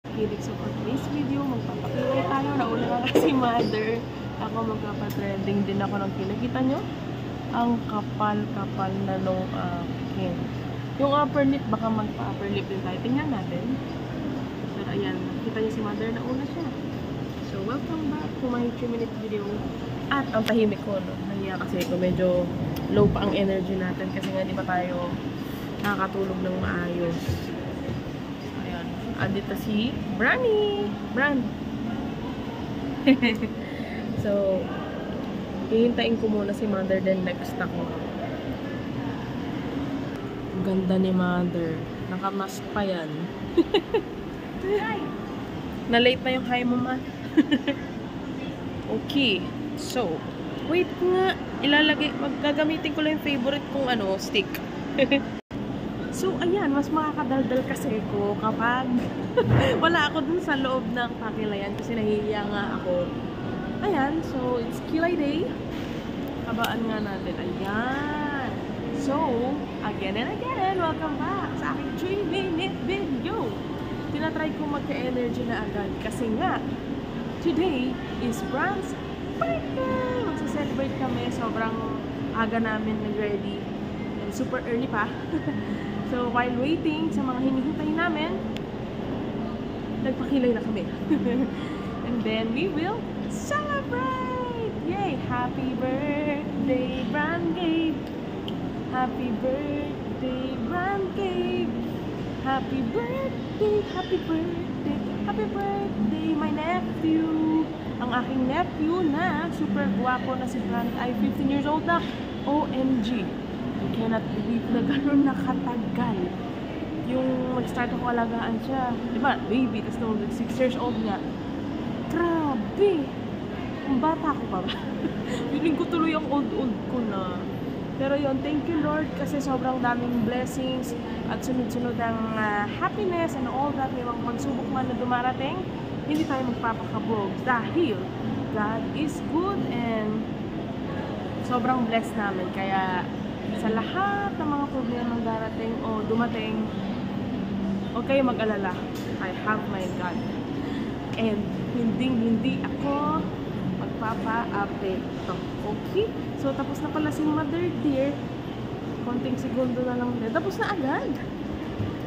Kilig sa today's video, magpapakilay tayo. Nauna nga kasi mother. Ako magpapatrending din ako ng kilay. Kita nyo? Ang kapal-kapal na nung akin. Yung upper lip, baka magpa-upper lip din tayo. Tingnan natin. Pero ayan, kita nyo si mother, nauna siya. So, welcome back to my 3-minute video. At ang tahimik ko, no? Nahiya kasi ko medyo low pa ang energy natin kasi nga di ba tayo nakakatulog ng maayos. Andito si Brani. So, hihintayin ko muna si mother, then next ako. Ang ganda ni mother. Nakamask pa yan. Na-late na yung hi mo, ma. Okay. So, wait nga. Gagamitin ko lang yung favorite kong stick. So, ayan, mas makakadaldal kasi ko kapag wala ako dun sa loob ng pakilayan kasi nahihiya nga ako. Ayan, so, it's Kilay Day. Habaan nga natin. Ayan. So, again and again, welcome back sa aking 3-minute video. Tinatry ko magka-energy na agad kasi nga, today is Brand's birthday! Magsa-celebrate kami. Sobrang aga namin nag-ready. And super early pa. So, while waiting sa mga hinihintay namin, nagpakilay na kami. And then, we will celebrate! Yay! Happy birthday, Brand Gabe! Happy birthday, Brand Gabe! Happy birthday, happy birthday, happy birthday, my nephew! Ang aking nephew na super guwapo na si Brand ay 15 years old na. OMG! I cannot believe na gano'n nakatagal. Yung mag-start ako alagaan siya. Diba? Baby. Tapos nung 6 years old nga. Grabe! Ang bata ko pa ba? Feeling ko tuloy ang old-old ko na. Pero yun, thank you Lord kasi sobrang daming blessings at sunod-sunod ang happiness and all that. May mga magsubok man na dumarating, hindi tayo magpapakabog dahil God is good and sobrang blessed namin. Kaya sa lahat ng mga problemang darating o dumating, huwag kayo mag-alala. I have my God. And hindi ako magpapa-apekto. Okay? So, tapos na pala si Mother Dear. Konting segundo na lang din. Tapos na agad.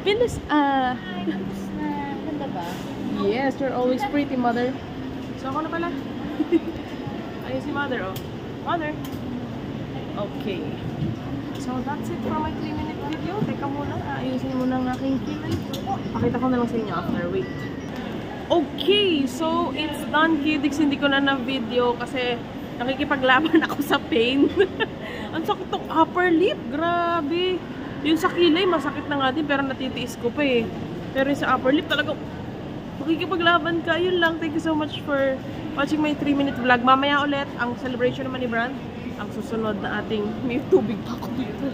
Finish, Tapos na. Ganda ba? Yes, you're always pretty, Mother. So, ako na pala. Ayun si Mother, oh. Mother. Okay. So, that's it for my 3-minute video. Teka muna, ayusin muna ang aking kilay. Pakita ko na lang sa inyo after. Wait. Okay, so it's done, kids. Hindi ko na na-video kasi nakikipaglaban ako sa pain. Ang sakit ng upper lip. Grabe. Yung sa kilay, masakit na nga din pero natitiis ko pa eh. Pero yung sa upper lip talaga, makikipaglaban ka. Yun lang. Thank you so much for watching my 3-minute vlog. Mamaya ulit, ang celebration naman ni Brand. Ang susunod na ating may tubig pa ako dito.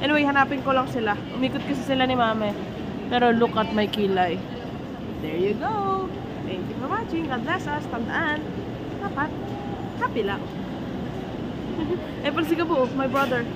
Anyway, hanapin ko lang sila. Umikot kasi sila ni Mame. Pero look at my kilay. There you go. Thank you for watching. God bless us. Tandaan. Dapat. Happy lang. Eh, pag si Gabo, my brother.